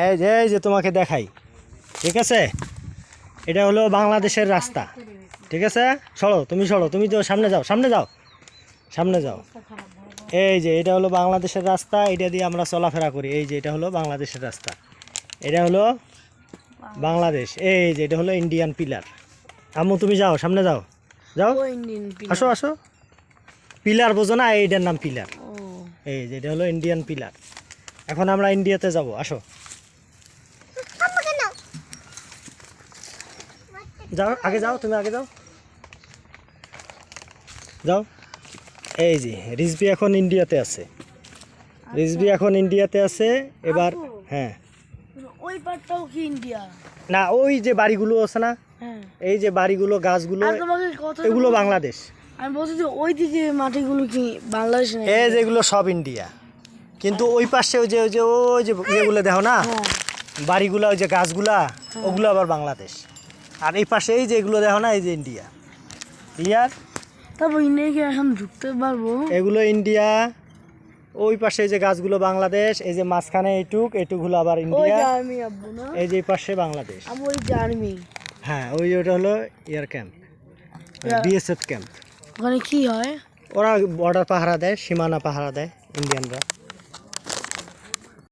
এই যে তোমাকে দেখাই, ঠিক আছে? এটা হলো বাংলাদেশের রাস্তা, ঠিক আছে? সরো, তুমি তো সামনে যাও। এই যে এটা হলো বাংলাদেশের রাস্তা, এটা দিয়ে আমরা চলাফেরা করি। এই যে এটা হলো বাংলাদেশের রাস্তা, এটা হলো বাংলাদেশ। এই যে এটা হলো ইন্ডিয়ান পিলার। আম্মু তুমি যাও, সামনে যাও। আসো। পিলার বোঝো না? এইটার নাম পিলার। এই যে এটা হলো ইন্ডিয়ান পিলার। এখন আমরা ইন্ডিয়াতে যাব, আসো। তুমি আগে যাও। এই যে রিজভি এখন ইন্ডিয়াতে আছে। এবার হ্যাঁ, ওই পাটটাও কি ইন্ডিয়া? না, ওই যে বাড়িগুলো আছে না, এই যে বাড়িগুলো, গাছগুলো, এগুলো বাংলাদেশ। আমি বলছি যে ওই দিকে মাটিগুলো কি বাংলাদেশ? এই যেগুলো সব ইন্ডিয়া, কিন্তু ওই পাশে ওই যে ইয়েগুলো দেখো না, বাড়িগুলো, ওই যে গাছগুলা, ওগুলো আবার বাংলাদেশ। আর এই পাশে এই যে এগুলো দেখো না, এই যে ইন্ডিয়া। ক্লিয়ার? তারপর ইন্ডিয়াকে এখন ঢুকতে পারবো? এগুলো ইন্ডিয়া। ওই পাশে এই যে গাছগুলো বাংলাদেশ, এই যে মাঝখানে এইটুক হলো আবার ইন্ডিয়া। এই যে এই পাশে বাংলাদেশ। হ্যাঁ, ওটা হলো এয়ার ক্যাম্প, বিএসএফ ক্যাম্প। ওখানে কি হয়? ওরা বর্ডার পাহারা দেয়, সীমানা পাহারা দেয় ইন্ডিয়ানরা।